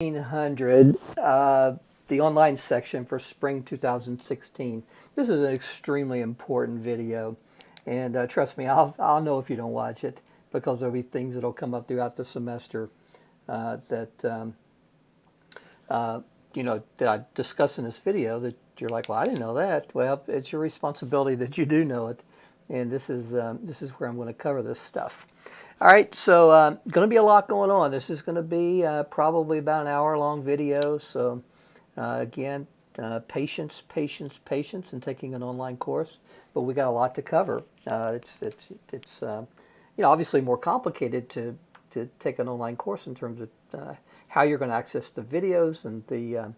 MATH1500, the online section for spring 2016. This is an extremely important video, and trust me, I'll know if you don't watch it, because there'll be things that'll come up throughout the semester that that I discuss in this video that you're like, well, I didn't know that. Well, it's your responsibility that you do know it, and this is where I'm going to cover this stuff. All right, so going to be a lot going on. This is going to be probably about an hour-long video. So again, patience in taking an online course. But we got a lot to cover. It's obviously more complicated to take an online course in terms of how you're going to access the videos and the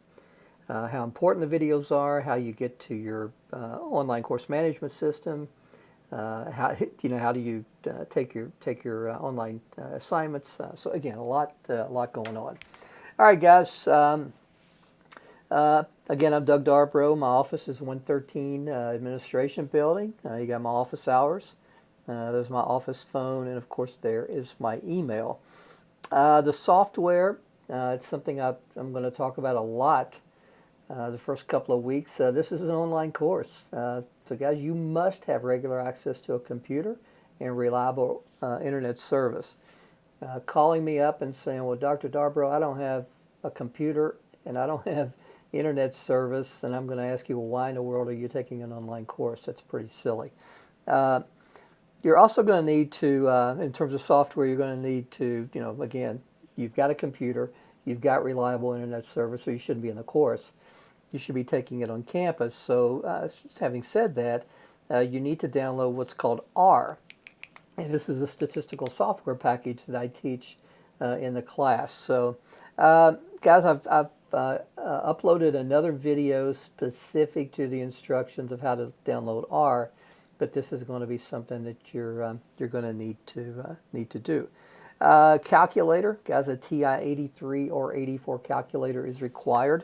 how important the videos are, how you get to your online course management system. How do you take your online assignments? So again, a lot going on. All right, guys. Again, I'm Doug Darbro. My office is 113 Administration Building. You got my office hours. There's my office phone, and of course, there is my email. The software. It's something I'm going to talk about a lot. The first couple of weeks. This is an online course. So guys, you must have regular access to a computer and reliable internet service. Calling me up and saying, well, Dr. Darbro, I don't have a computer and I don't have internet service, and I'm going to ask you, well, why in the world are you taking an online course? That's pretty silly. You're also going to need to, in terms of software, you're going to need to, again, you've got a computer, you've got reliable internet service, so you shouldn't be in the course. You should be taking it on campus. So having said that, you need to download what's called R. And this is a statistical software package that I teach in the class. So guys, I've uploaded another video specific to the instructions of how to download R, but this is going to be something that you're going to need to do. Calculator, guys, a TI-83 or 84 calculator is required.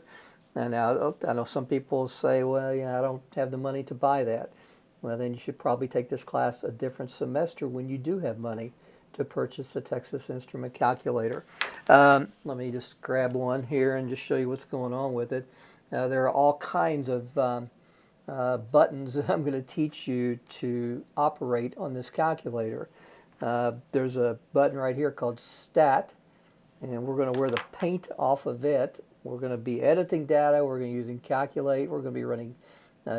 And now, I know some people say, well, I don't have the money to buy that. Well, then you should probably take this class a different semester when you do have money to purchase the Texas Instrument calculator. Let me just grab one here and just show you what's going on with it. There are all kinds of buttons that I'm going to teach you to operate on this calculator. There's a button right here called Stat, and we're going to wear the paint off of it. We're going to be editing data. We're going to be using Calculate. We're going to be running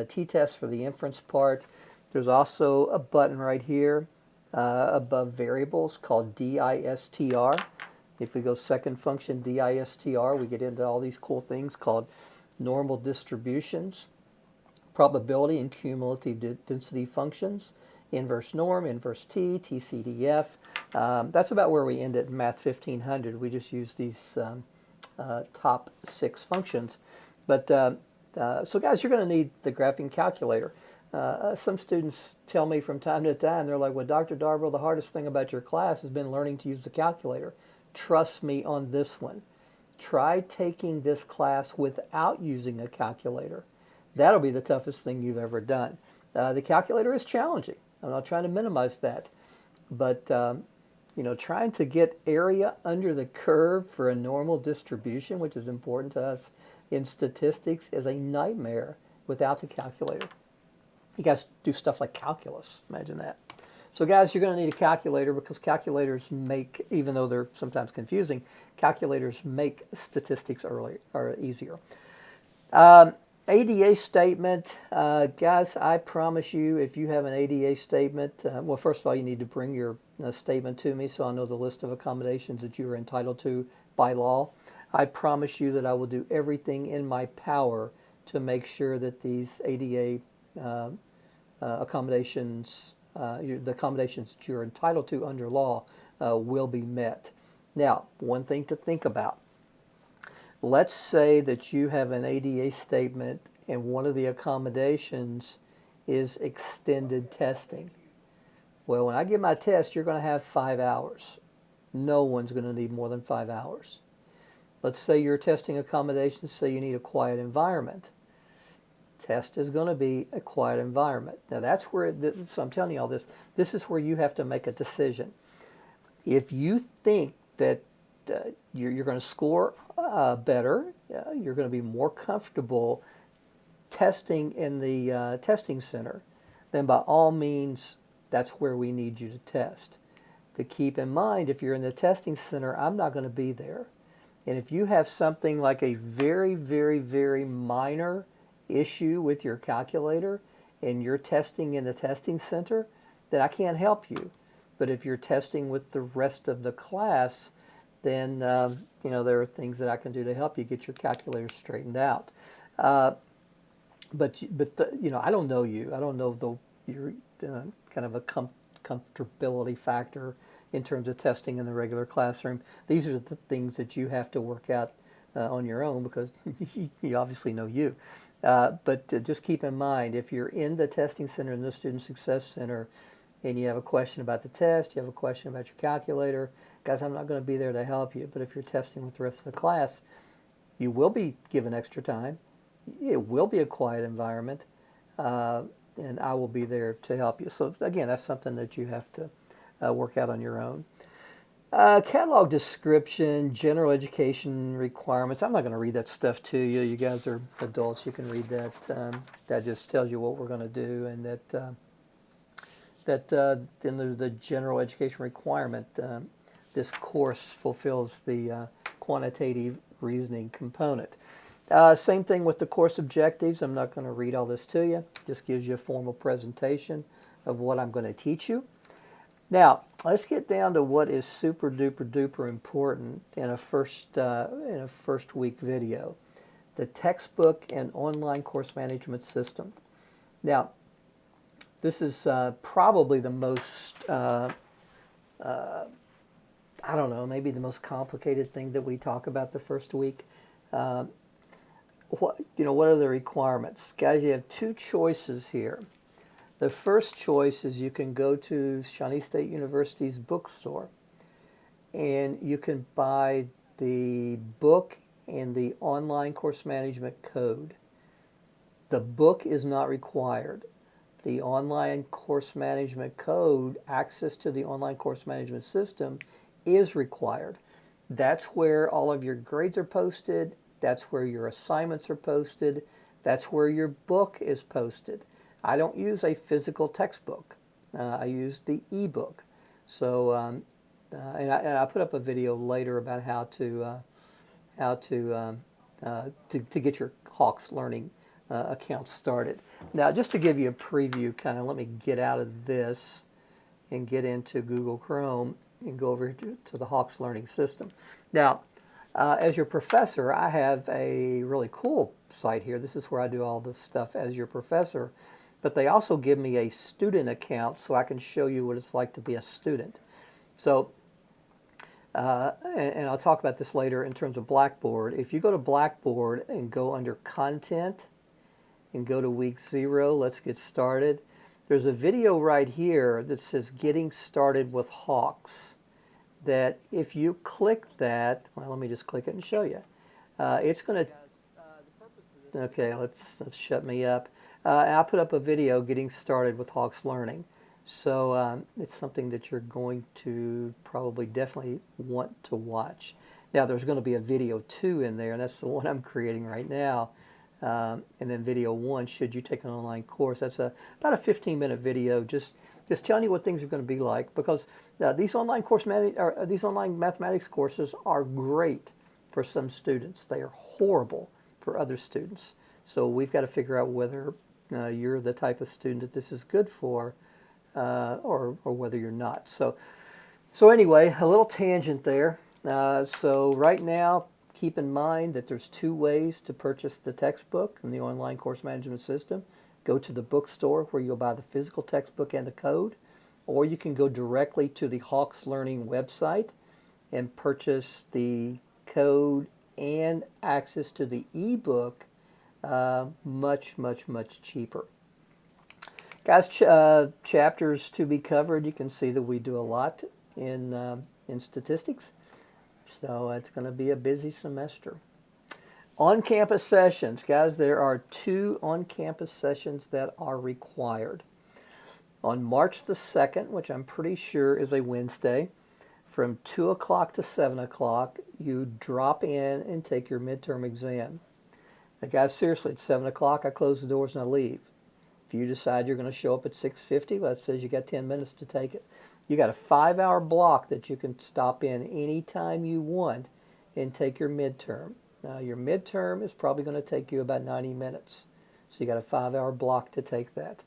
t-tests for the inference part. There's also a button right here above variables called DISTR. If we go second function DISTR, we get into all these cool things called normal distributions, probability and cumulative density functions, inverse norm, inverse t, TCDF. That's about where we end it in MATH1500. We just use these top 6 functions. But so guys, you're going to need the graphing calculator. Some students tell me from time to time, they're like, well, Dr. Darbro, the hardest thing about your class has been learning to use the calculator. Trust me on this one. Try taking this class without using a calculator. That'll be the toughest thing you've ever done. The calculator is challenging. I'm not trying to minimize that. But trying to get area under the curve for a normal distribution, which is important to us in statistics, is a nightmare without the calculator. You guys do stuff like calculus. Imagine that. So guys, you're going to need a calculator, because calculators make, even though they're sometimes confusing, calculators make statistics easier. ADA statement, guys, I promise you, if you have an ADA statement, well, first of all, you need to bring your statement to me so I know the list of accommodations that you are entitled to by law. I promise you that I will do everything in my power to make sure that these ADA accommodations, the accommodations that you're entitled to under law, will be met. Now, one thing to think about. Let's say that you have an ADA statement and one of the accommodations is extended testing. Well, when I give my test, you're going to have 5 hours. No one's going to need more than 5 hours. Let's say your testing accommodations say you need a quiet environment. Test is going to be a quiet environment. Now that's where, so I'm telling you all this, this is where you have to make a decision. If you think that you're going to score better, you're going to be more comfortable testing in the testing center, then by all means, that's where we need you to test. But keep in mind, if you're in the testing center, I'm not going to be there. And if you have something like a very, very, very minor issue with your calculator and you're testing in the testing center, then I can't help you. But if you're testing with the rest of the class, then there are things that I can do to help you get your calculator straightened out. But I don't know you. I don't know your kind of a comfortability factor in terms of testing in the regular classroom. These are the things that you have to work out on your own because you obviously know you. But just keep in mind, if you're in the testing center and the Student Success Center and you have a question about the test, you have a question about your calculator, guys, I'm not going to be there to help you. But if you're testing with the rest of the class, you will be given extra time. It will be a quiet environment, and I will be there to help you. So again, that's something that you have to work out on your own. Catalog description, general education requirements. I'm not going to read that stuff to you. You guys are adults. You can read that. That just tells you what we're going to do, and then there's the general education requirement. This course fulfills the quantitative reasoning component. Same thing with the course objectives. I'm not going to read all this to you. Just gives you a formal presentation of what I'm going to teach you. Now, let's get down to what is super duper duper important in a first week video. The textbook and online course management system. Now, this is probably the most, maybe the most complicated thing that we talk about the first week. What are the requirements? Guys, you have two choices here. The first choice is you can go to Shawnee State University's bookstore and you can buy the book and the online course management code. The book is not required. The online course management code, access to the online course management system, is required. That's where all of your grades are posted. That's where your assignments are posted. That's where your book is posted. I don't use a physical textbook. I use the ebook. So, and I put up a video later about how to get your Hawks Learning account started. Now, just to give you a preview, kind of let me get out of this and get into Google Chrome and go over to the Hawks Learning system. Now, as your professor, I have a really cool site here. This is where I do all this stuff as your professor. But they also give me a student account so I can show you what it's like to be a student. So, and I'll talk about this later in terms of Blackboard. If you go to Blackboard and go under Content and go to week 0, let's get started. There's a video right here that says Getting Started with Hawks. That if you click that, well, let me just click it and show you. It's going to, okay, let's shut me up. I put up a video getting started with Hawks Learning. So it's something that you're going to probably definitely want to watch. Now there's going to be a video 2 in there, and that's the one I'm creating right now. And then video 1, should you take an online course. That's about a 15-minute video just telling you what things are going to be like, because these online mathematics courses are great for some students. They are horrible for other students. So we've got to figure out whether you're the type of student that this is good for, or whether you're not. So anyway, a little tangent there. So right now, keep in mind that there's 2 ways to purchase the textbook and the online course management system. Go to the bookstore where you'll buy the physical textbook and the code, or you can go directly to the Hawks Learning website and purchase the code and access to the ebook much, much, much cheaper. Guys, chapters to be covered. You can see that we do a lot in statistics, so it's going to be a busy semester. On-campus sessions. Guys, there are 2 on-campus sessions that are required. On March the 2nd, which I'm pretty sure is a Wednesday, from 2 o'clock to 7 o'clock, you drop in and take your midterm exam. Now, guys, seriously, it's 7 o'clock. I close the doors and I leave. If you decide you're going to show up at 6:50, well, that says you got 10 minutes to take it. You got a 5-hour block that you can stop in anytime you want and take your midterm. Now, your midterm is probably going to take you about 90 minutes. So you got a 5-hour block to take that.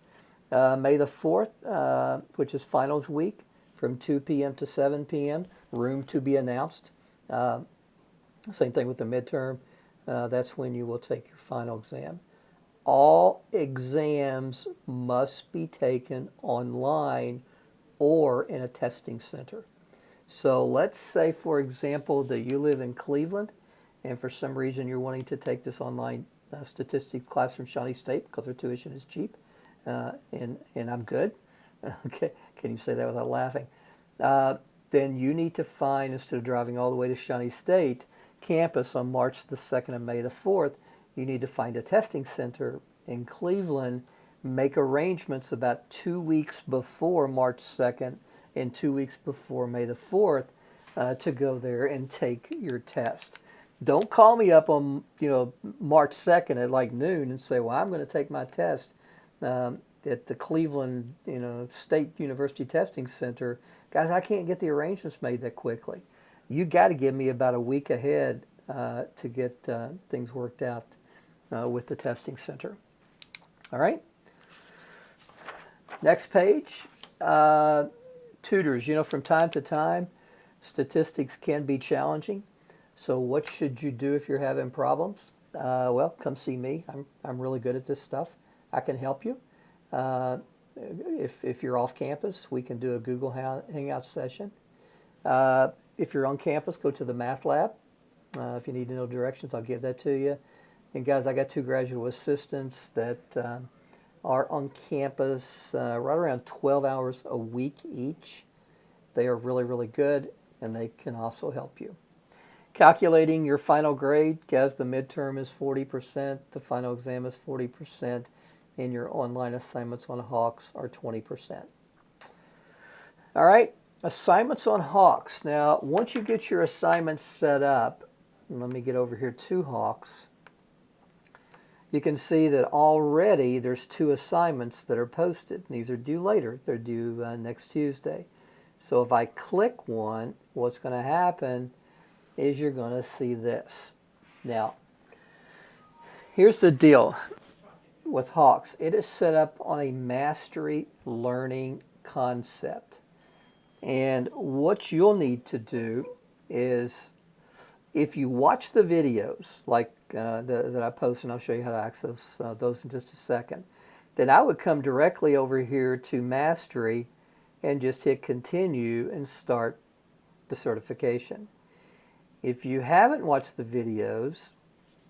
May the 4th, which is finals week, from 2 p.m. to 7 p.m., room to be announced. Same thing with the midterm. That's when you will take your final exam. All exams must be taken online or in a testing center. So let's say, for example, that you live in Cleveland, and for some reason you're wanting to take this online statistics class from Shawnee State because their tuition is cheap, and I'm good. Okay, can you say that without laughing? Then you need to find, instead of driving all the way to Shawnee State campus on March the 2nd and May the 4th, you need to find a testing center in Cleveland, make arrangements about 2 weeks before March 2nd and 2 weeks before May the 4th to go there and take your test. Don't call me up on March 2nd at like noon and say, well, I'm going to take my test at the Cleveland State University Testing Center. Guys, I can't get the arrangements made that quickly. You got to give me about a week ahead to get things worked out with the testing center. All right. Next page. Tutors. From time to time, statistics can be challenging. So what should you do if you're having problems? Well, come see me. I'm really good at this stuff. I can help you. If you're off campus, we can do a Google Hangout session. If you're on campus, go to the math lab. If you need to know directions, I'll give that to you. And guys, I got 2 graduate assistants that are on campus right around 12 hours a week each. They are really, really good, and they can also help you. Calculating your final grade, guys, the midterm is 40%, the final exam is 40%, and your online assignments on Hawks are 20%. All right, assignments on Hawks. Now, once you get your assignments set up, let me get over here to Hawks. You can see that already there's 2 assignments that are posted. These are due later. They're due next Tuesday. So if I click one, what's going to happen is you're going to see this. Now, here's the deal with Hawks. It is set up on a mastery learning concept. And what you'll need to do is, if you watch the videos like that I post, and I'll show you how to access those in just a second, then I would come directly over here to Mastery and just hit continue and start the certification. If you haven't watched the videos,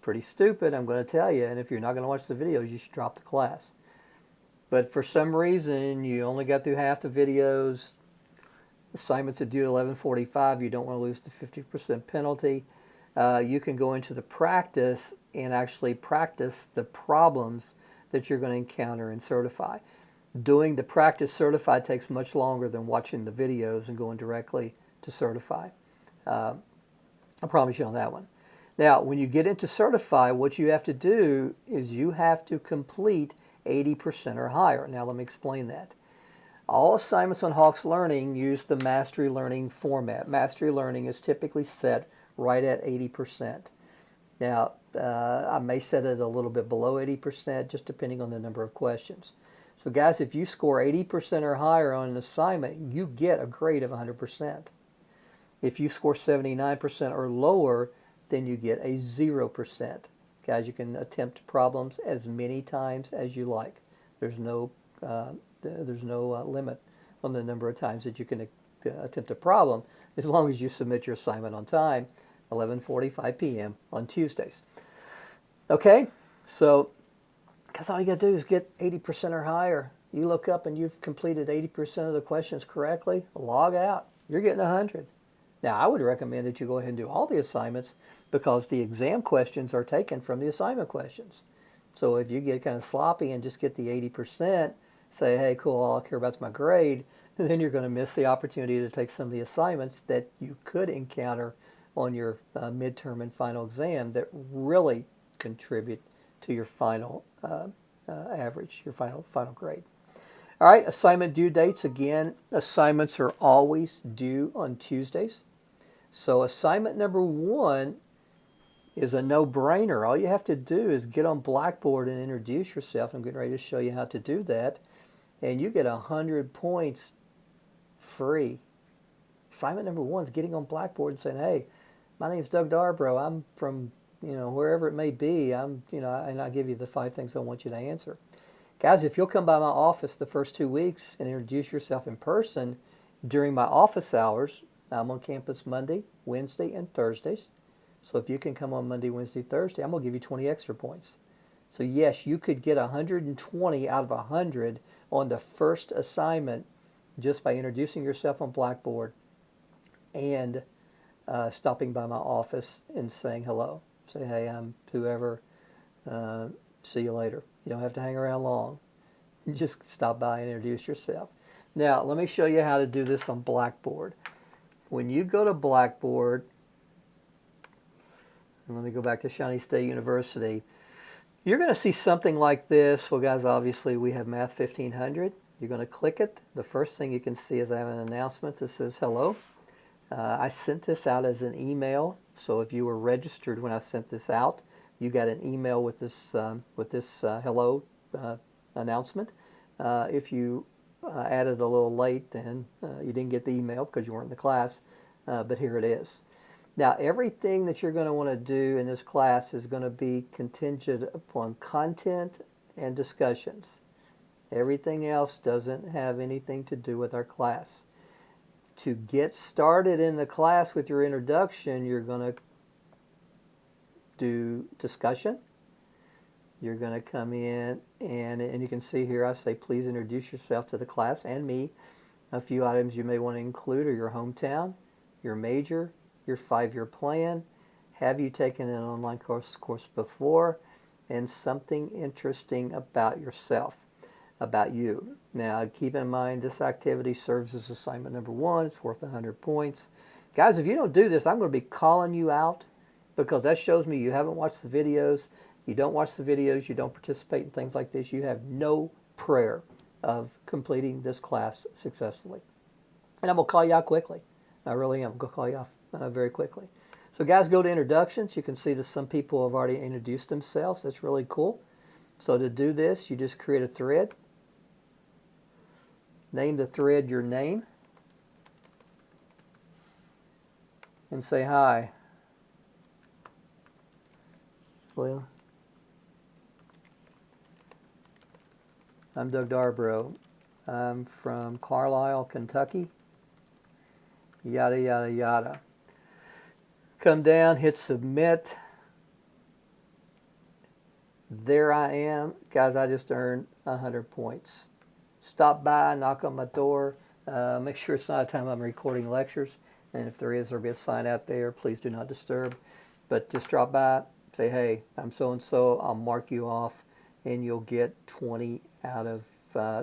pretty stupid, I'm going to tell you, and if you're not going to watch the videos, you should drop the class. But for some reason, you only got through half the videos, assignments are due at 11:45, you don't want to lose the 50% penalty, you can go into the practice and actually practice the problems that you're going to encounter and certify. Doing the practice certify takes much longer than watching the videos and going directly to certify. I promise you on that one. Now, when you get into certify, what you have to do is you have to complete 80% or higher. Now, let me explain that. All assignments on Hawks Learning use the Mastery Learning format. Mastery Learning is typically set right at 80%. Now, I may set it a little bit below 80%, just depending on the number of questions. So guys, if you score 80% or higher on an assignment, you get a grade of 100%. If you score 79% or lower, then you get a 0%. Guys, you can attempt problems as many times as you like. There's no limit on the number of times that you can attempt a problem, as long as you submit your assignment on time, 11:45 p.m. on Tuesdays. Okay, so that's all you got to do is get 80% or higher. You look up and you've completed 80% of the questions correctly, log out. You're getting 100. Now, I would recommend that you go ahead and do all the assignments, because the exam questions are taken from the assignment questions. So if you get kind of sloppy and just get the 80%, say, hey, cool, all I care about is my grade, and then you're going to miss the opportunity to take some of the assignments that you could encounter on your midterm and final exam that really contribute to your final average, your final grade. All right, assignment due dates. Again, assignments are always due on Tuesdays. So assignment number 1 is a no-brainer. All you have to do is get on Blackboard and introduce yourself. I'm getting ready to show you how to do that. And you get 100 points free. Assignment number 1 is getting on Blackboard and saying, hey, my name's Doug Darbro. I'm from, wherever it may be. And I give you the 5 things I want you to answer. Guys, if you'll come by my office the first 2 weeks and introduce yourself in person during my office hours, I'm on campus Monday, Wednesday, and Thursdays. So if you can come on Monday, Wednesday, Thursday, I'm going to give you 20 extra points. So yes, you could get 120 out of 100 on the first assignment just by introducing yourself on Blackboard and stopping by my office and saying hello. Say, hey, I'm whoever. See you later. You don't have to hang around long. Just stop by and introduce yourself. Now, let me show you how to do this on Blackboard. When you go to Blackboard, and let me go back to Shawnee State University, you're going to see something like this. Well, guys, obviously we have MATH1500. You're going to click it. The first thing you can see is I have an announcement that says hello. I sent this out as an email, so if you were registered when I sent this out, you got an email with this hello announcement. If you added a little late, then you didn't get the email because you weren't in the class, but here it is. Now, everything that you're going to want to do in this class is going to be contingent upon content and discussions. Everything else doesn't have anything to do with our class. To get started in the class with your introduction, you're going to do discussion. You're going to come in and you can see here I say please introduce yourself to the class and me. A few items you may want to include are your hometown, your major, your 5-year plan, have you taken an online course before, and something interesting about yourself, about you. Now keep in mind this activity serves as assignment number 1. It's worth 100 points. Guys, if you don't do this, I'm going to be calling you out, because that shows me you haven't watched the videos. You don't watch the videos, you don't participate in things like this, you have no prayer of completing this class successfully. And I'm going to call you out quickly. I really am. I'm going to call you off very quickly. So guys, go to introductions. You can see that some people have already introduced themselves. That's really cool. So to do this, you just create a thread. Name the thread your name. And say hi. Well, I'm Doug Darbro. I'm from Carlisle, Kentucky. Yada, yada, yada. Come down, hit submit. There I am. Guys, I just earned 100 points. Stop by, knock on my door. Make sure it's not a time I'm recording lectures. And if there is, there'll be a sign out there. Please do not disturb. But just drop by, say, hey, I'm so-and-so. I'll mark you off, and you'll get 20 out of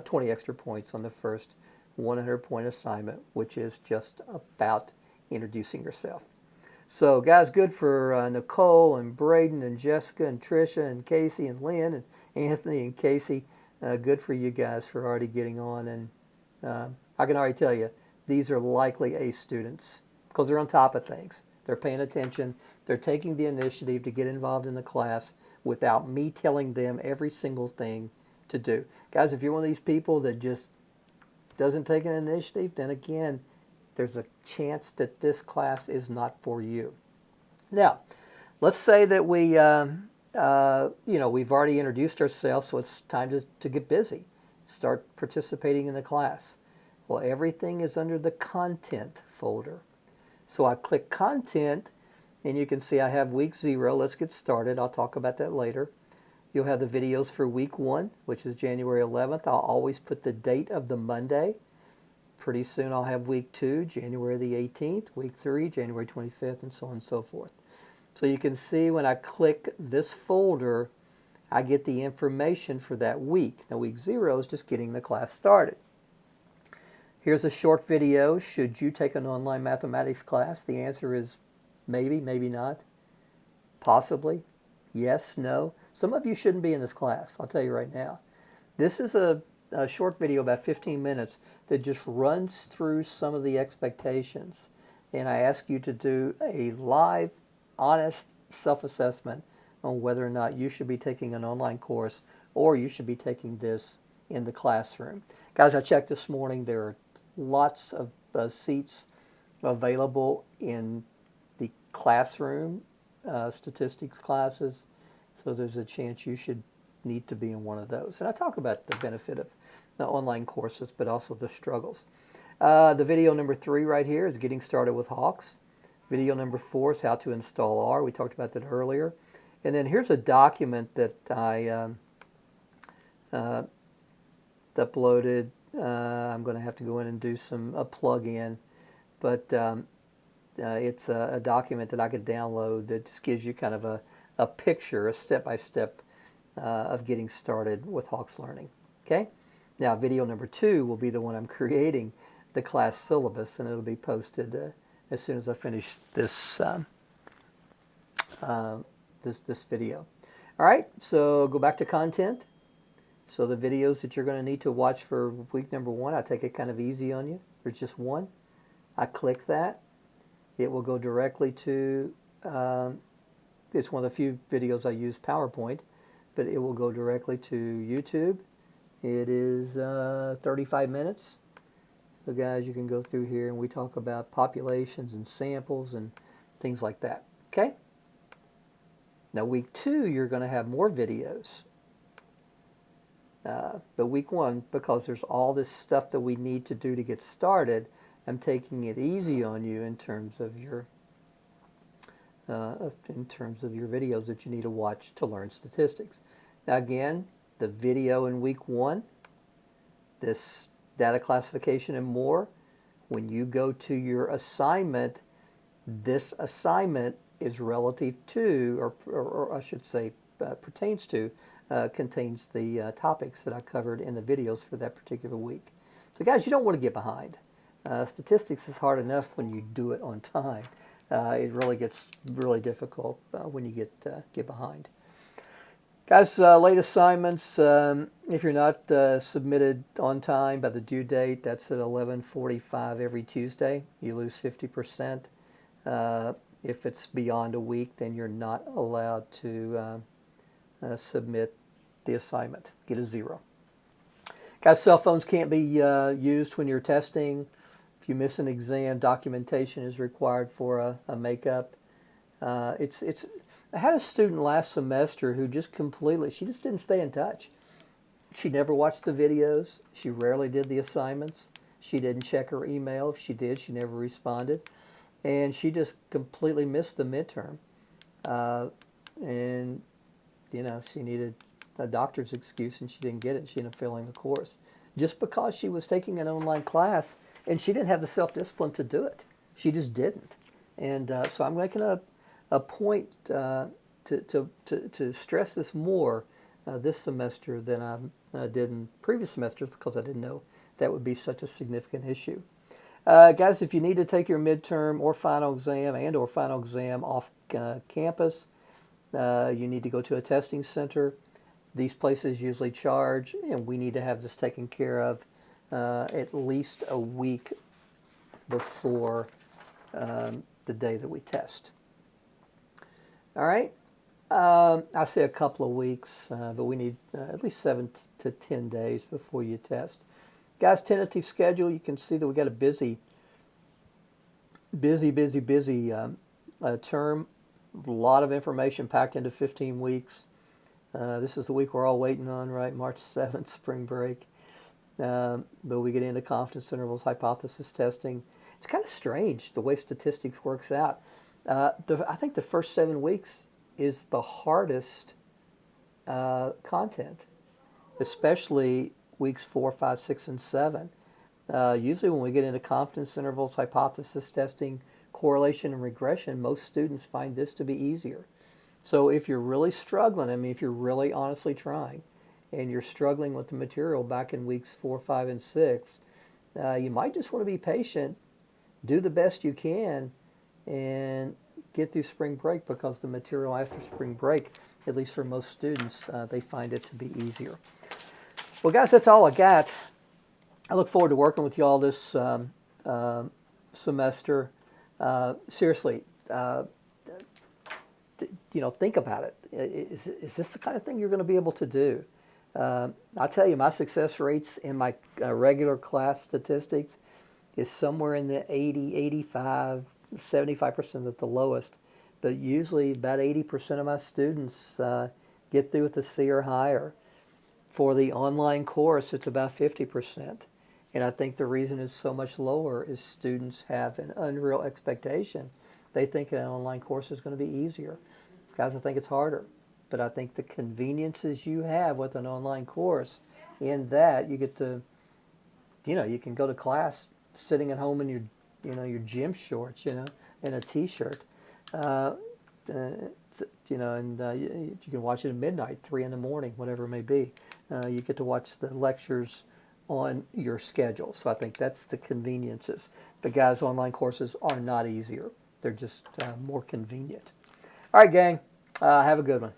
20 extra points on the first 100-point assignment, which is just about introducing yourself. So, guys, good for Nicole and Braden and Jessica and Tricia and Casey and Lynn and Anthony and Casey. Good for you guys for already getting on. And I can already tell you, these are likely A students because they're on top of things. They're paying attention. They're taking the initiative to get involved in the class without me telling them every single thing to do. Guys, if you're one of these people that just doesn't take an initiative, then again, there's a chance that this class is not for you. Now, let's say that we, we've already introduced ourselves, so it's time to get busy, start participating in the class. Well, everything is under the content folder. So I click content, and you can see I have week 0. Let's get started. I'll talk about that later. You'll have the videos for week 1, which is January 11th. I'll always put the date of the Monday. Pretty soon I'll have week 2, January the 18th, week 3, January 25th, and so on and so forth. So you can see when I click this folder, I get the information for that week. Now week 0 is just getting the class started. Here's a short video. Should you take an online mathematics class? The answer is Maybe, maybe not. Possibly. Yes, no. Some of you shouldn't be in this class, I'll tell you right now. This is a short video, about 15 minutes, that just runs through some of the expectations. And I ask you to do a live, honest self-assessment on whether or not you should be taking an online course or you should be taking this in the classroom. Guys, I checked this morning. There are lots of seats available in the classroom statistics classes, so there's a chance you should need to be in one of those. And I talk about the benefit of the online courses, but also the struggles. The video number 3 right here is getting started with Hawks. Video number 4 is how to install R. We talked about that earlier. And then here's a document that I uploaded. I'm going to have to go in and do a plug-in, but it's a document that I could download that just gives you kind of a picture, a step-by-step of getting started with Hawks Learning. Okay? Now, video number 2 will be the one I'm creating, the class syllabus, and it'll be posted as soon as I finish this this video. All right, so go back to content. So the videos that you're going to need to watch for week number 1, I take it kind of easy on you. There's just one. I click that. It will go directly to, it's one of the few videos I use PowerPoint, but it will go directly to YouTube. It is 35 minutes. So guys, you can go through here and we talk about populations and samples and things like that. Okay? Now week 2, you're going to have more videos. But week 1, because there's all this stuff that we need to do to get started, I'm taking it easy on you in terms of your videos that you need to watch to learn statistics. Now again, the video in week 1, this data classification and more, when you go to your assignment, this assignment is relative to, or I should say pertains to, contains the topics that I covered in the videos for that particular week. So guys, you don't want to get behind. Statistics is hard enough when you do it on time. It really gets really difficult when you get behind. Guys, late assignments, if you're not submitted on time by the due date, that's at 11:45 every Tuesday. You lose 50%. If it's beyond a week, then you're not allowed to submit the assignment. Get a 0. Guys, cell phones can't be used when you're testing. If you miss an exam, documentation is required for a makeup. I had a student last semester who just she just didn't stay in touch. She never watched the videos. She rarely did the assignments. She didn't check her email. If she did, she never responded. And she just completely missed the midterm. And, you know, she needed a doctor's excuse and she didn't get it. She ended up failing the course. Just because she was taking an online class and she didn't have the self-discipline to do it. She just didn't. And so I'm making a point to stress this more this semester than I did in previous semesters because I didn't know that would be such a significant issue. Guys, if you need to take your midterm or final exam off campus, you need to go to a testing center. These places usually charge, and we need to have this taken care of at least a week before the day that we test. All right, I say a couple of weeks, but we need at least 7 to 10 days before you test. Guys, tentative schedule, you can see that we got a busy term. A lot of information packed into 15 weeks. This is the week we're all waiting on, right? March 7th, spring break. But we get into confidence intervals, hypothesis testing. It's kind of strange the way statistics works out. I think the first 7 weeks is the hardest content, especially weeks 4, 5, 6, and 7. Usually when we get into confidence intervals, hypothesis testing, correlation and regression, most students find this to be easier. So if you're really struggling, I mean, if you're really honestly trying, and you're struggling with the material back in weeks 4, 5, and 6, you might just want to be patient, do the best you can, and get through spring break because the material after spring break, at least for most students, they find it to be easier. Well, guys, that's all I got. I look forward to working with you all this semester. Seriously, think about it. Is this the kind of thing you're going to be able to do? I'll tell you, my success rates in my regular class statistics is somewhere in the 80, 85, 75% at the lowest. But usually about 80% of my students get through with a C or higher. For the online course, it's about 50%. And I think the reason it's so much lower is students have an unreal expectation. They think an online course is going to be easier. Guys, I think it's harder. But I think the conveniences you have with an online course, in that you get to, you can go to class sitting at home in your gym shorts, and a t-shirt, and you can watch it at midnight, 3 in the morning, whatever it may be. You get to watch the lectures on your schedule. So I think that's the conveniences. But guys, online courses are not easier. They're just more convenient. All right, gang, have a good one.